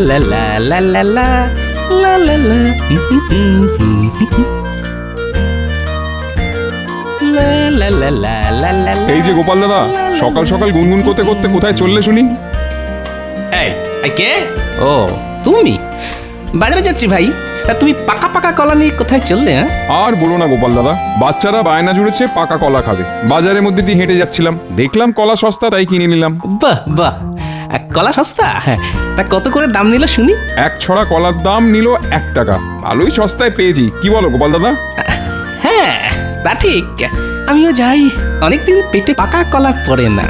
লা লা লা লা লা লা লা লা লা লা লা লা লা লা। এই যে গোপাল দাদা, সকাল সকাল গুনগুন করতে করতে কোথায় চললে শুনি? এই কে? ও তুমি? বাজারে যাচ্ছি ভাই। তা তুমি পাকা পাকা কলা নিয়ে কোথায় চললে? হ্যাঁ, আর বলো না গোপাল দাদা, বাচ্চারা বায়না জুড়েছে পাকা কলা খাবে। বাজারের মধ্যে দিয়ে হেঁটে যাচ্ছিলাম, দেখলাম কলা সস্তা, তাই কিনে নিলাম। বাহ বাহ, কলা সস্তা? হ্যাঁ, তা কত করে দাম নিল শুনি? এক ছড়া কলার দাম নিল 1 টাকা। ভালোই সস্তায় পেয়েছি, কি বলো গোপাল দাদা? হ্যাঁ, তা ঠিক। আমিও যাই, অনেকদিন পেটে পাকা কলা পড়ে না।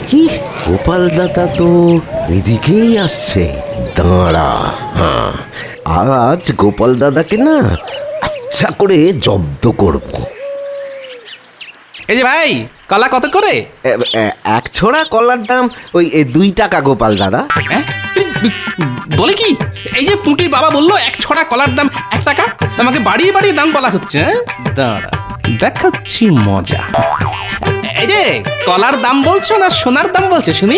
কি গোপাল দাদা তো এদিকেই আসছে। দাঁড়া, হ্যাঁ, আজ গোপাল দাদাকে না আচ্ছা করে জব্দ করব। এই যে ভাই, কলা কত করে? এক ছড়া কলার দাম ওই 2 টাকা গোপাল দাদা। হ্যাঁ, বলে কি? এই যে পুটির বাবা বললো 1 ছড়া কলার দাম 1 টাকা, আমাকে বাড়িয়ে বাড়িয়ে দাম বলা হচ্ছে। দাঁড়া, দেখাচ্ছি মজা। এই যে কলার দাম বলছো না সোনার দাম বলছে শুনি?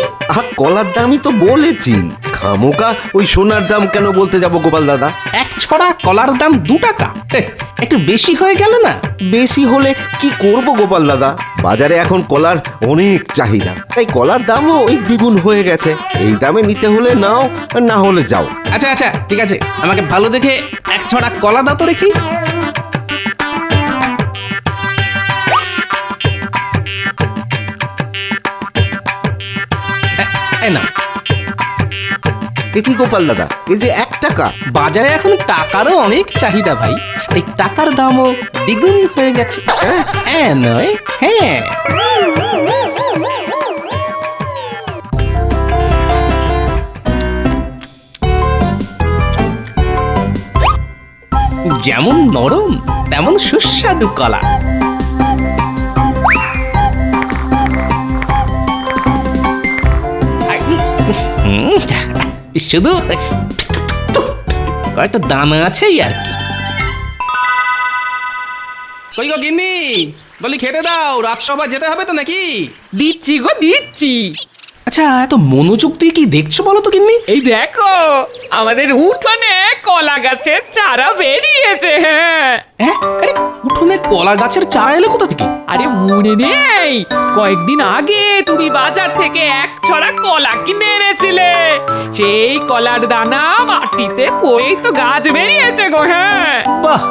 কলার দামই তো বলেছি, খামোকা ওই সোনার দাম কেন বলতে যাব গোপাল দাদা? 1 ছড়া কলার দাম 2 টাকা, একটু বেশি হয়ে গেল না? বেশি হলে কি করব গোপাল দাদা, বাজারে এখন কলার অনেক চাহিদা, তাই কলার দামও ওই দ্বিগুণ হয়ে গেছে। এই দামে নিতে হলে নাও, না হলে যাও। আচ্ছা আচ্ছা, ঠিক আছে, আমাকে ভালো দেখে 1 ছড়া কলা দাও তো দেখি। না, কি গোপাল দাদা, এই যে 1 টাকা? বাজারে এখন টাকারও অনেক চাহিদা ভাই, এই টাকার দামও দ্বিগুণ হয়ে গেছে। হ্যাঁ নয়? হ্যাঁ, যেমন নরম তেমন সুস্বাদু কলা। শুধু কয়েকটা দানা আছে আর কি। কই গো গিন্নি, বলি খেতে দাও, রাজসভা যেতে হবে তো নাকি? দিচ্ছি গো দিচ্ছি। আচ্ছা, এত মনোযোগ দিয়ে কি দেখছো বলো তো গিন্নি? এই দেখো, আমাদের উঠোনে কলা গাছের চারা বেরিয়েছে। হ্যাঁ, আরে উঠোনে কলা গাছের চারা এলো কোথা থেকে? আরে মনে নেই, কয়েকদিন আগে তুমি বাজার থেকে 1 ছড়া কলা কিনে এনেছিলে, সেই কলার দানা মাটিতে পড়েই তো গাছ বেরিয়েছে গো। হ্যাঁ, বাহ,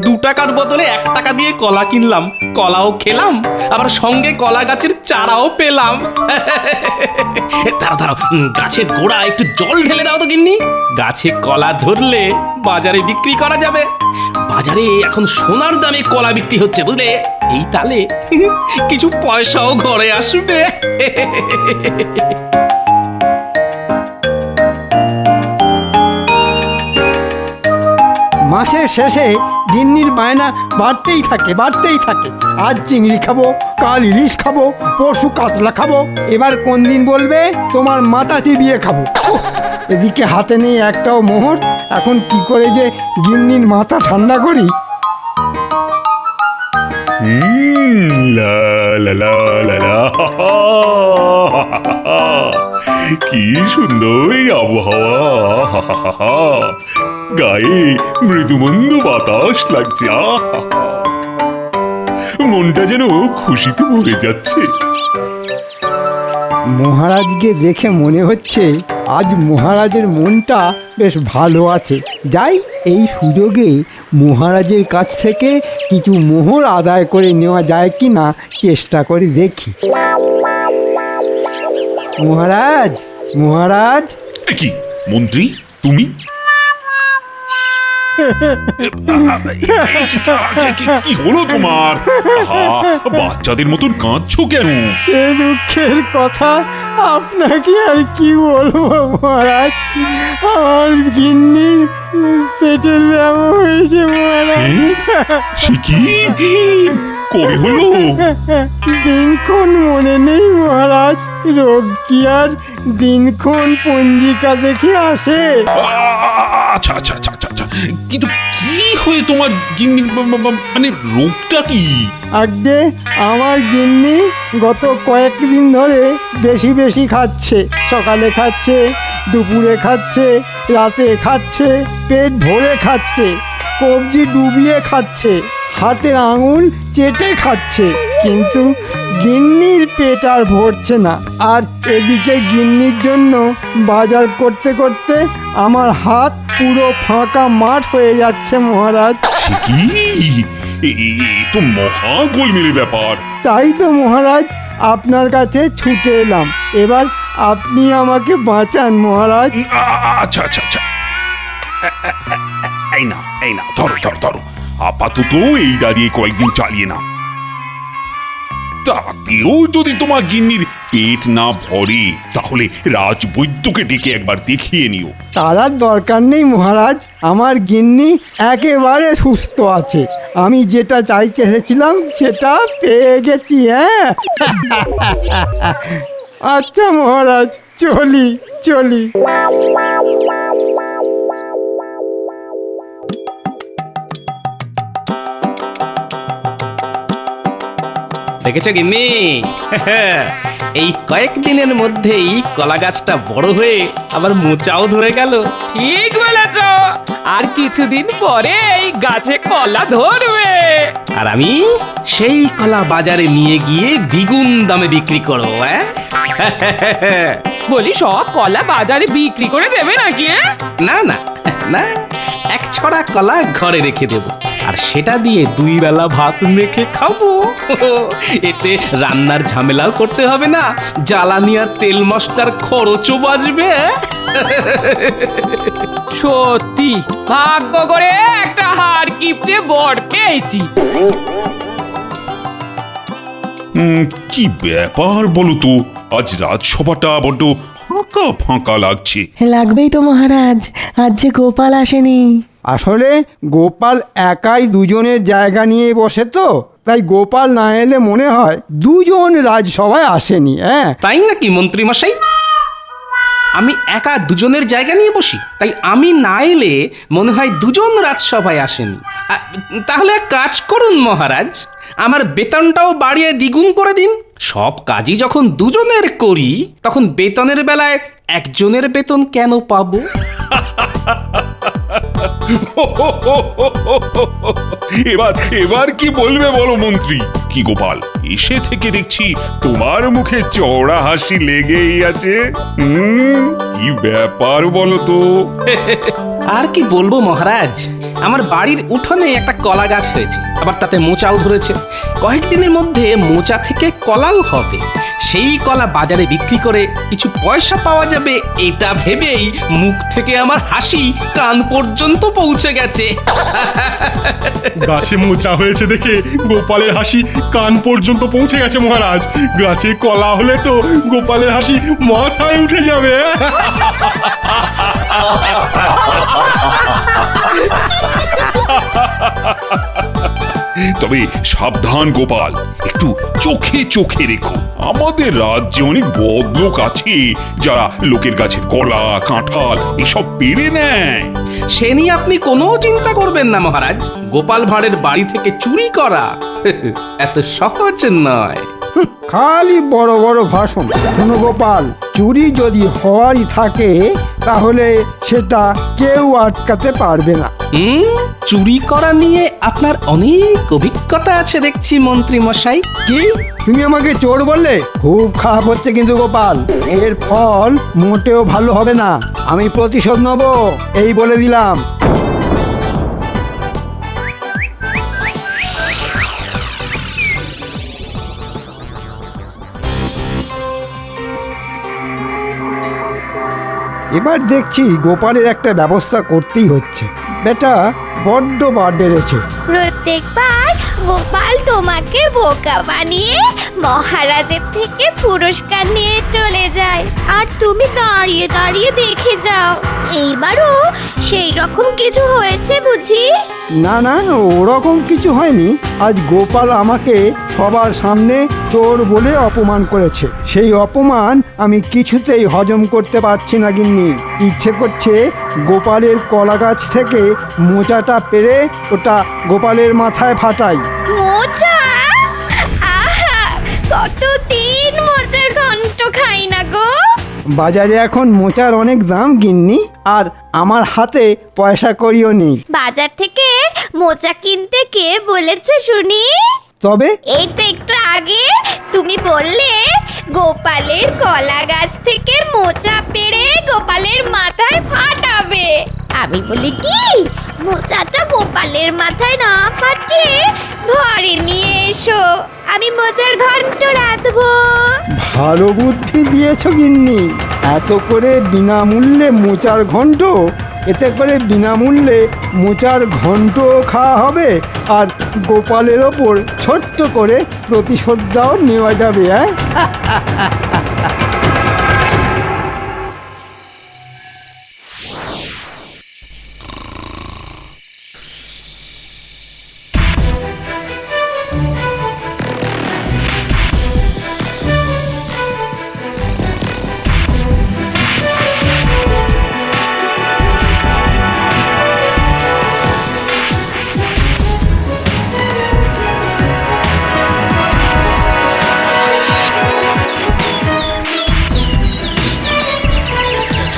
2 টাকার বদলে 1 টাকা দিয়ে কলা কিনলাম, কলাও খেলাম, আবার সঙ্গে কলা গাছের চারাও পেলাম। দাঁড়াও দাঁড়াও, গাছের গোড়া একটু জল ঢেলে দাও তো গিন্নি, গাছে কলা ধরলে বাজারে বিক্রি করা যাবে। বাজারে এখন সোনার দামে কলা বিক্রি হচ্ছে বুঝলে, এই তালে কিছু পয়সাও ঘরে আসবে। মাসের শেষে গিন্নির বায়না বাড়তেই থাকে। আজ চিংড়ি খাবো, কাল ইলিশ খাবো, পরশু কাতলা খাবো, এবার কোন দিন বলবে তোমার মাথা চিবিয়ে খাবো। এদিকে হাতে নেই একটাও মোহর, এখন কি করে যে গিন্নির মাথা ঠান্ডা করি। লা লা লা লা লা। কি সুন্দর এই আবহাওয়া, গায়ে মৃদুমন্দ বাতাস লাগছে, মনটা যেন খুশিতে ভরে যাচ্ছে। মহারাজকে দেখে মনে হচ্ছে আজ মহারাজের মনটা বেশ ভালো আছে। যাই, এই সুযোগে মহারাজের কাছ থেকে কিছু মোহর আদায় করে নেওয়া যায় কি না চেষ্টা করে দেখি। মহারাজ, মহারাজ। কি মন্ত্রী, তুমি? কি হলো তোমার? বাচ্চাদের মতন কাঁদছো কেন? সে দুঃখের কথা আপনাকে আর কি বলবো মহারাজ, আমার গিন্নি পেটের ব্যামো হয়েছে মহারাজ। সে কি? কবে হলো? দিনক্ষণ মনে নেই মহারাজ, রোগ কি আর দিনক্ষণ পঞ্জিকা দেখে আসে? আচ্ছা আচ্ছা আচ্ছা আচ্ছা আচ্ছা। কিন্তু কি হয়ে তোমার গিন্নির মানে রোগটা কি? আগে আমার গিন্নি গত কয়েকদিন ধরে বেশি বেশি খাচ্ছে। সকালে খাচ্ছে, দুপুরে খাচ্ছে, রাতে খাচ্ছে, পেট ভরে খাচ্ছে, কবজি ডুবিয়ে খাচ্ছে, হাতের আঙুল চেটে খাচ্ছে, কিন্তু গিন্নির পেট আর ভরছে না। আর এদিকে গিন্নির জন্য বাজার করতে করতে আমার হাত পুরো ফাঁকা মাঠ হয়ে যাচ্ছে মহারাজ। সে কি? এ তো মহা গোলমেলে ব্যাপার। তাই তো মহারাজ আপনার কাছে ছুটে এলাম। এবার আপনি আমাকে বাঁচান মহারাজ। আচ্ছা আচ্ছা আচ্ছা। এই না ধরো ধরো ধরো, আপাতত এইটা দিয়ে কয়েকদিন চালিয়ে নাও। তাতেও যদি তোমার গিন্নির পেট না ভরে তাহলে রাজবৈদ্যকে ডেকে একবার দেখিয়ে নিও। তার আর দরকার নেই মহারাজ, আমার গিন্নি একেবারে সুস্থ আছে। আমি যেটা চাইতে এসেছিলাম সেটা পেয়ে গেছি। হ্যাঁ আচ্ছা মহারাজ, চলি চলি। দেখেছো গিন্নি? এই কয়েকদিনের মধ্যেই কলা গাছটা বড় হয়ে আবার মোচাও ধরে গেল। ঠিক বলেছ, আর কিছুদিন পরে এই গাছে কলা ধরবে। আর আমি সেই কলা বাজারে নিয়ে গিয়ে দ্বিগুণ দামে বিক্রি করবো। বলি সব কলা বাজারে বিক্রি করে দেবে নাকি? না না না, এক ছড়া কলা ঘরে রেখে দেব, আর সেটা দিয়ে 2 বেলা ভাত মেখে খাবো। এতে রান্নার ঝামেলাও করতে হবে না, জ্বালানি আর তেল মশলার খরচও বাঁচবে। সত্যি ভাগ্য করে একটা হাড় কিপটে বর পেয়েছি। কি ব্যাপার বলো তো, আজ রাজসভাটা বড্ড ফাঁকা ফাঁকা লাগছে। লাগবেই তো মহারাজ, আজ যে গোপাল আসেনি। আসলে গোপাল একাই দুজনের জায়গা নিয়ে বসে তো, তাই গোপাল না এলে মনে হয় দুজন রাজসভায় আসেনি। হ্যাঁ তাই নাকি মন্ত্রী মশাই? আমি একা দুজনের জায়গা নিয়ে বসি, তাই আমি না এলে মনে হয় দুজন রাজসভায় আসেনি। তাহলে এক কাজ করুন মহারাজ, আমার বেতনটাও বাড়িয়ে দ্বিগুণ করে দিন। সব কাজই যখন দুজনের করি, তখন বেতনের বেলায় একজনের বেতন কেন পাবো? এবার কি বলবে বলো মন্ত্রী? কি গোপাল, এসে থেকে দেখছি তোমার মুখে চওড়া হাসি লেগেই আছে। কি ব্যাপার বলো তো? আর কি বলবো মহারাজ, আমার বাড়ির উঠোনে একটা কলা গাছ হয়েছে, আবার তাতে মোচাও ধরেছে। কয়েকদিনের মধ্যে মোচা থেকে কলাও হবে। সেই কলা বাজারে বিক্রি করে কিছু পয়সা পাওয়া যাবে, এটা ভেবেই মুখ থেকে আমার হাসি কান পর্যন্ত পৌঁছে গেছে। গাছে মোচা হয়েছে দেখে গোপালের হাসি কান পর্যন্ত পৌঁছে গেছে মহারাজ। গাছে কলা হলে তো গোপালের হাসি মাথায় উঠে যাবে। তবে সাবধান গোপাল, একটু চোখে চোখে রেখো। আমাদের রাজ্যে অনেক বদলোক আছে যারা লোকের গাছের কলা কাঁঠাল এসব পেড়ে নেয়। সে নিয়ে আপনি কোনো চিন্তা করবেন না মহারাজ, গোপাল ভাঁড়ের বাড়ি থেকে চুরি করা এত সহজ নয়। খালি বড় বড় ভাষণ। শোনো গোপাল, চুরি যদি হওয়ারই থাকে তাহলে সেটা কেউ আটকাতে পারবে না। চুরি করা নিয়ে আপনার অনেক অভিজ্ঞতা আছে দেখছি মন্ত্রী মশাই। কি তুমি আমাকে চোর বললে? খুব খারাপ হচ্ছে কিন্তু গোপাল, এর ফল মোটেও ভালো হবে না। আমি প্রতিশোধ নেব, এই বলে দিলাম। এবার দেখছি গোপালের একটা ব্যবস্থা করতেই হচ্ছে। বেটা বড্ড বার বেড়েছে। প্রত্যেকবার গোপাল তোমাকে বোকা বানিয়ে মহারাজের থেকে পুরস্কার নিয়ে চলে যায়, আর তুমি দাঁড়িয়ে দাঁড়িয়ে দেখে যাও। এইবারও সেই রকম কিছু হয়েছে বুঝি? না না, ওরকম কিছু হয়নি। আজ গোপাল আমাকে সবার সামনে চোর বলে অপমান করেছে। সেই অপমান আমি কিছুতেই হজম করতে পারছি না গিন্নি। ইচ্ছে করছে গোপালের কলা গাছ থেকে মোচাটা পেড়ে ওটা গোপালের মাথায় ফাটাই। মোচা, আহা, কতদিন মোচার ঘন্ট খাই না গো। বাজারে এখন মোচার অনেক দাম গিন্নি, আর আমার হাতে পয়সা কড়িও নেই। বাজার থেকে মোচা কিনতে কে বলেছে শুনি? তবে এই তো একটু আগে তুমি বললে গোপালের কলা গাছ থেকে মোচা পেড়ে গোপালের মাথায় ফাটাবে। আমি বলি কি, মোচাটা গোপালের মাথায় না ফাটিয়ে ঘরে নিয়ে এসো, আমি মোচার ঘন্ট রাঁধবো। ভালো বুদ্ধি দিয়েছো গিন্নি। এত করে বিনামূল্যে মোচার ঘন্ট, এতে করে বিনামূল্যে মোচার ঘন্ট খাওয়া হবে, আর গোপালের ওপর ছোট্ট করে প্রতিশোধটাও নেওয়া যাবে। হ্যাঁ,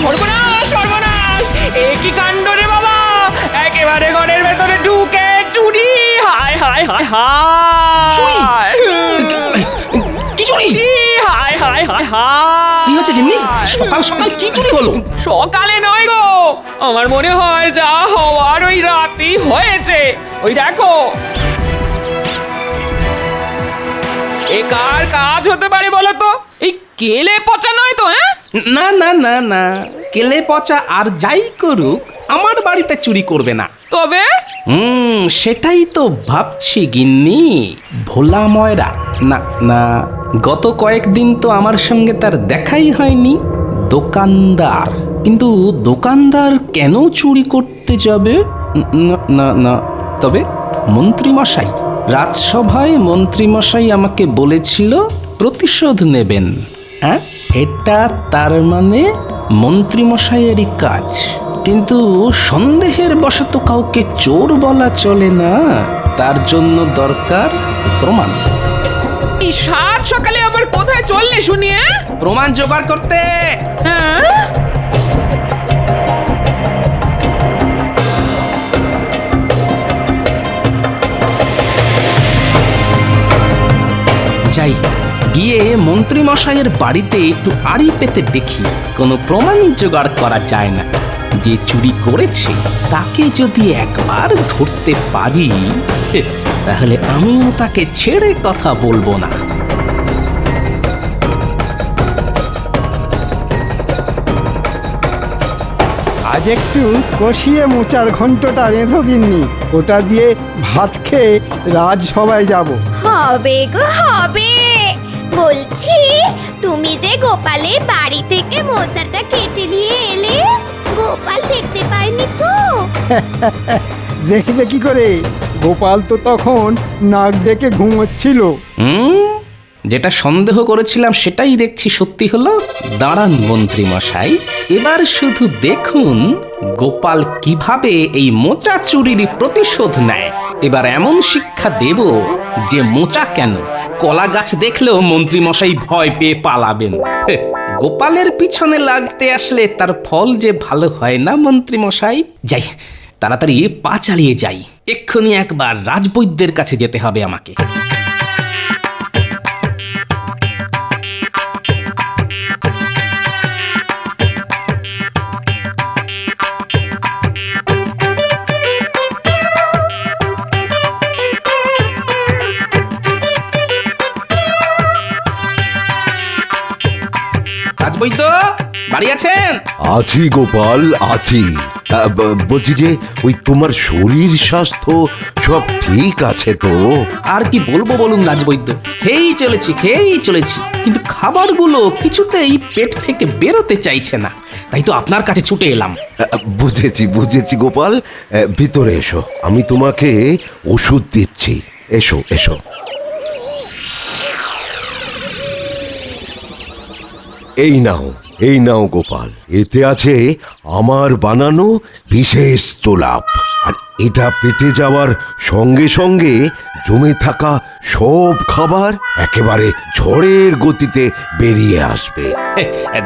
সর্বনাশ, সর্বনাশ! এ কি কাণ্ড রে বাবা! একেবারে ঘরের ভেতরে ঢুকে চুরি! হায় হায় হায় চুরি? হায়! কি চুরি? হায় হায় হায় হায়! কি হচ্ছে গিন্নি? সকাল সকাল কি চুরি হলো? সকালে নয় গো, আমার মনে হয় যা হওয়ার ওই রাতেই হয়েছে। ওই দেখো, এ কার কাজ হতে পারে বলো তো? এই কেলে পচা নয় তো? হ্যাঁ, না না না না, কেলে পচা আর যাই করুক আমার বাড়িতে চুরি করবে না। তবে সেটাই তো ভাবছি গিন্নি। ভোলা ময়রা না না, গত কয়েকদিন তো আমার সঙ্গে তার দেখাই হয়নি। দোকানদার, কিন্তু দোকানদার কেন চুরি করতে যাবে? না না না, তবে মন্ত্রীমশাই, রাজসভায় মন্ত্রীমশাই আমাকে বলেছিল প্রতিশোধ নেবেন। হ্যাঁ, এটা তার মানে মন্ত্রীমশাইয়েরই কাজ। কিন্তু সন্দেহের বশত কাউকে চোর বলা চলে না, তার জন্য দরকার প্রমাণ। এই সাত সকালে আবার কোথায় চললে শুনি? প্রমাণ জোগাড় করতে। হ্যাঁ, যাই, গিয়ে মন্ত্রীমশাইয়ের বাড়িতে একটু আড়ি পেতে দেখি কোনো প্রমাণ জোগাড় করা যায় না। যে চুরি করেছে তাকে যদি একবার ধরতে পারি, তাহলে আমিও তাকে ছেড়ে কথা বলবো না। আজ একটু কষিয়ে মোচার ঘন্টটা রেঁধো গিন্নি, ওটা দিয়ে ভাত খেয়ে রাজসভায় যাব। হবে গো হবে। বলছি, তুমি যে গোপালের বাড়ি থেকে মোচাটা কেটে নিয়ে এলে, গোপাল দেখতে পায়নি তো? দেখবে কি করে? গোপাল তো তখন নাক ডেকে ঘুমোচ্ছিল। যেটা সন্দেহ করেছিলাম সেটাই দেখছি সত্যি হলো। দাঁড়ান মন্ত্রীমশাই, এবার শুধু দেখুন গোপাল কিভাবে এই মোচা চুরির প্রতিশোধ নেয়। এবার এমন শিক্ষা দেব যে মোচা কেন, কলা গাছ দেখলেও মন্ত্রীমশাই ভয় পেয়ে পালাবেন। গোপালের পিছনে লাগতে আসলে তার ফল যে ভালো হয় না মন্ত্রীমশাই। যাই, তাড়াতাড়ি পা চালিয়ে যাই। এক্ষুনি একবার রাজবৈদ্যের কাছে যেতে হবে আমাকে। রাজবৈদ্য, বাড়ি আছেন? আছি গোপাল, আছি। বলছি যে ওই তোমার শরীর স্বাস্থ্য সব ঠিক আছে তো? আর কি বলবো বলুন রাজবৈদ্য, খেয়েই চলেছি, কিন্তু খাবারগুলো কিছুতেই পেট থেকে বেরোতে চাইছে না। তাই তো আপনার কাছে ছুটে এলাম। বুঝেছি গোপাল, ভিতরে এসো, আমি তোমাকে ওষুধ দিচ্ছি। এসো এসো। এই নাও গোপাল, এতে আছে আমার বানানো বিশেষ তোলাপ। আর এটা পেটে যাওয়ার সঙ্গে সঙ্গে জমে থাকা সব খাবার একেবারে ঝড়ের গতিতে বেরিয়ে আসবে।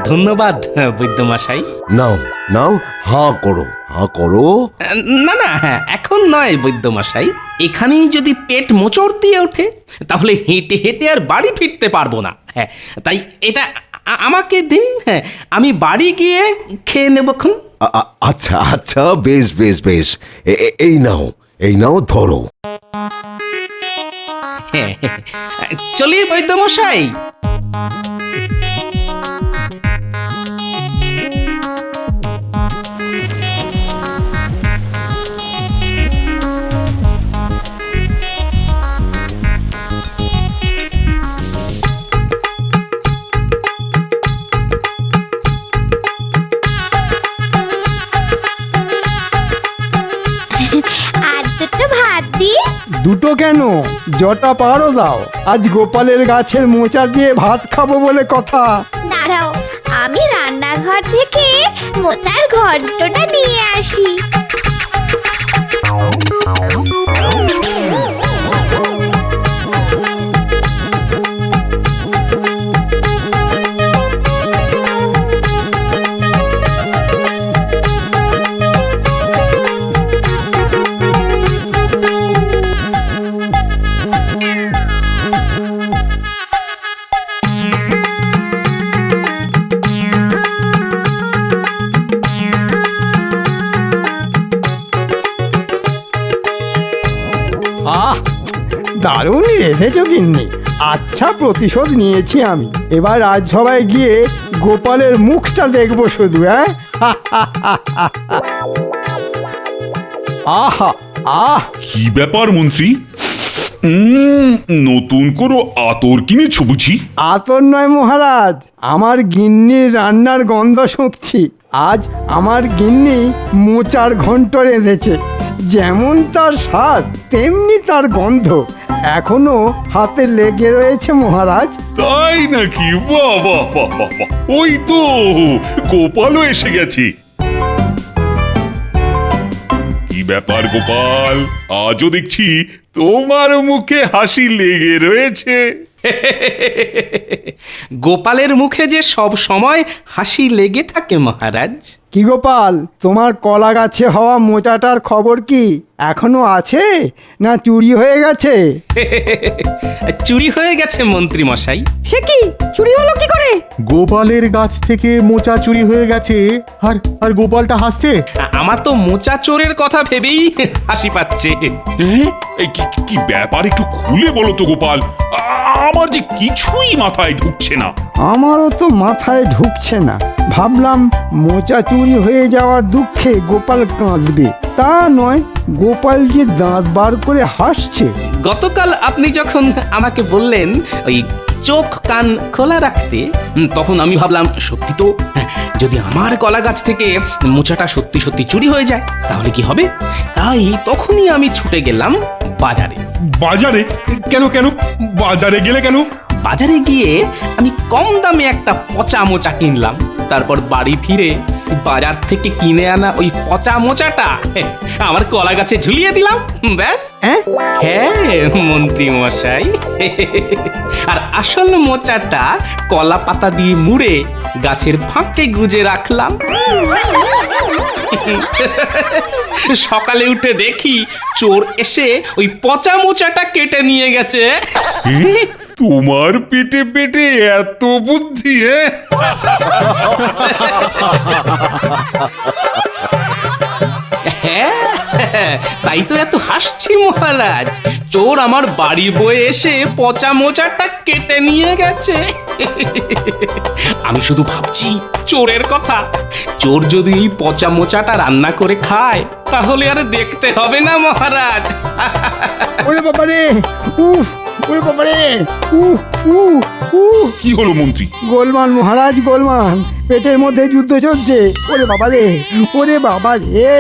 ধন্যবাদ বৈদ্যমশাই। নাও নাও, হাঁ করো। না না, এখন নয় বৈদ্যমশাই। এখানেই যদি পেট মোচড় দিয়ে ওঠে তাহলে হেঁটে হেঁটে আর বাড়ি ফিরতে পারবো না। হ্যাঁ, তাই এটা আমাকে দিন। হ্যাঁ, আমি বাড়ি গিয়ে খেয়ে নেবক্ষণ। আচ্ছা আচ্ছা, বেশ বেশ বেশ, এই নাও ধরো। হ্যাঁ, চলি বৈদ্যমশাই। আর দুটো ভাত দি। দুটো কেন, জটা পারো দাও। আজ গোপালের গাছের মোচা দিয়ে ভাত খাবো বলে কথা। দাঁড়াও, আমি রান্নাঘর থেকে মোচার ঘন্টটা নিয়ে আসি। আহ, দারুণ রেঁধেছো গিন্নি। আচ্ছা, প্রতিশোধ নিয়েছি আমি। এবার রাজসভায় গিয়ে গোপালের মুখটা দেখবো শুধু। হ্যাঁ, আহা আহ, কি ব্যাপার মন্ত্রী? নতুন কোনো আতর কিনেছো বুঝি? আতর নয় মহারাজ, আমার গিন্নির রান্নার গন্ধ শুঁকছি। আজ আমার গিন্নি মোচার ঘন্ট রেঁধেছে। যেমন তার স্বাদ তেমনি তার গন্ধ এখনো হাতে লেগে রয়েছে মহারাজ। তাই নাকি? বাহ বাহ বাহ বাহ বাহ। ওই তো গোপালও এসে গেছে। কি ব্যাপার গোপাল, আজও দেখছি তোমার মুখে হাসি লেগে রয়েছে। গোপালের মুখে যে সব সময় হাসি লেগে থাকে মহারাজ। কি গোপাল, তোমার কলা গাছে হওয়া মোচাটার খবর কি? এখনো আছে না চুরি হয়ে গেছে? চুরি হয়ে গেছে মন্ত্রী মশাই। সে কি চুরি হলো কি করে? গোপালের গাছ থেকে মোচা চুরি হয়ে গেছে, আর গোপালটা হাসছে। আমার তো মোচা চোরের কথা ভেবেই হাসি পাচ্ছে। এই কি ব্যাপার, একটু খুলে বলো তো গোপাল। আমার যে কিছুই মাথায় ঢুকছে না। আমারও তো মাথায় ঢুকছে না। ভাবলাম মোচা চুরি হয়ে যাওয়ার দুঃখে গোপাল কাঁদবে, তা নয়, গোপাল যে দাঁত বার করে হাসছে। গতকাল আপনি যখন আমাকে বললেন ওই চোখ কান খোলা রাখতে, তখন আমি ভাবলাম সত্যি তো, যদি আমার কলা গাছ থেকে মোচাটা সত্যি সত্যি চুরি হয়ে যায় তাহলে কি হবে। তাই তখনই আমি ছুটে গেলাম বাজারে। বাজারে? কেন বাজারে গেলে কেন? বাজারে গিয়ে আমি কম দামে একটা পচা মোচা কিনলাম। তারপর বাড়ি ফিরে বাজার থেকে কিনে আনা ওই পচা মোচাটা আমার কলা গাছে ঝুলিয়ে দিলাম। ব্যাস। হ্যাঁ মন্ত্রী মশাই, আর আসল মোচাটা কলা পাতা দিয়ে মুড়ে গাছের ফাঁকে গুজে রাখলাম। সকালে উঠে দেখি চোর এসে ওই পচা মোচাটা কেটে নিয়ে গেছে। তোমার পেটে পেটে এত বুদ্ধি? হ্যাঁ, তাই তো এত হাসছি মহারাজ। চোর আমার বাড়ি বয়ে এসে পচা মোচাটা কেটে নিয়ে গেছে। আমি শুধু ভাবছি চোরের কথা। চোর যদি এই পচা মোচাটা রান্না করে খায় তাহলে আর দেখতে হবে না মহারাজ। ওরে বাবারে, উফ, ওরে বাবারে, উফ উফ উফ। কি হলো মন্ত্রী? গোলমাল মহারাজ, গোলমাল। পেটের মধ্যে যুদ্ধ চলছে। ওরে বাবারে, ওরে বাবা রে।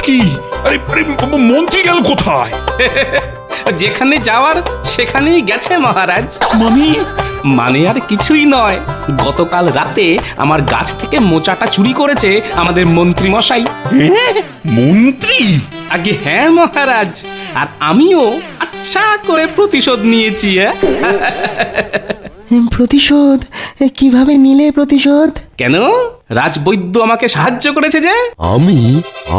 কি? আরে মন্ত্রী গেল কোথায়? যেখানে যাওয়ার সেখানেই গেছে মহারাজ। মানে মানে আর কিছুই নয়, গতকাল রাতে আমার গাছ থেকে মোচাটা চুরি করেছে আমাদের মন্ত্রী মশাই। মন্ত্রী? আগে হ্যাঁ মহারাজ, আর আমিও আচ্ছা করে প্রতিশোধ নিয়েছি। প্রতিশোধ? কিভাবে নিলে প্রতিশোধ? কেন, রাজবৈদ্য আমাকে সাহায্য করেছে যে।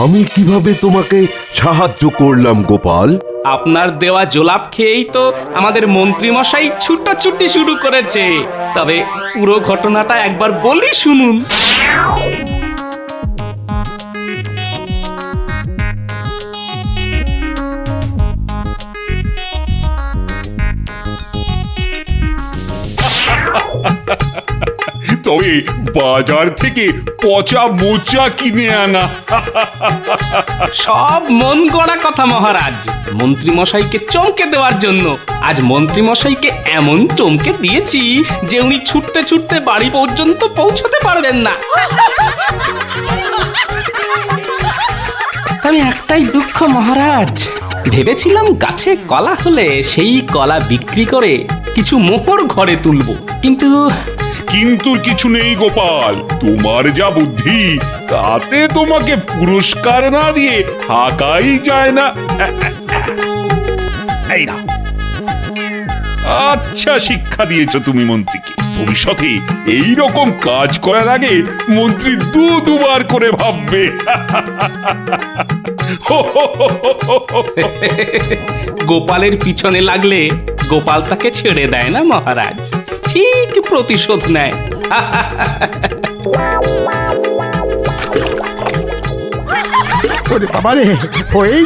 আমি কিভাবে তোমাকে সাহায্য করলাম গোপাল? আপনার দেওয়া জোলাপ খেয়েই তো আমাদের মন্ত্রী মশাই ছুটাছুটি শুরু করেছে। তবে পুরো ঘটনাটা একবার বলি শুনুন। তবে বাজার থেকে পচা মোচা কিনে আনা। সব মন গড়া কথা মহারাজ, মন্ত্রী মশাইকে চমকে দেওয়ার জন্য। আজ মন্ত্রী মশাইকে এমন চমকে দিয়েছি যে উনি ছুটতে ছুটতে বাড়ি পর্যন্ত পৌঁছতে পারবেন না। তবে একটাই দুঃখ মহারাজ, ভেবেছিলাম গাছে কলা হলে সেই কলা বিক্রি করে কিছু মোহর ঘরে তুলবো, কিন্তু কিন্তু কিছু নেই গোপাল, তোমার যা বুদ্ধি তাতে তোমাকে পুরস্কার না দিয়ে থাকাই যায় না। এই নাও। আচ্ছা শিক্ষা দিয়েছো তুমি মন্ত্রীকে। ভবিষ্যতে এই রকম কাজ করার আগে মন্ত্রী দুবার করে ভাববে। গোপালের পিছনে লাগলে গোপাল তাকে ছেড়ে দেয় না মহারাজ, ঠিক প্রতিশোধ নেয়। ওরে বাবা রে, হয়েই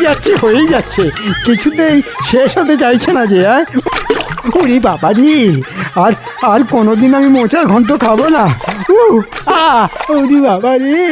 যাচ্ছে, কিছুতেই শেষ হতে চাইছে না যে। ওরে বাবা রে, আর কোনোদিন আমি মোচার ঘন্ট খাবো না। ওরে বাবা রে।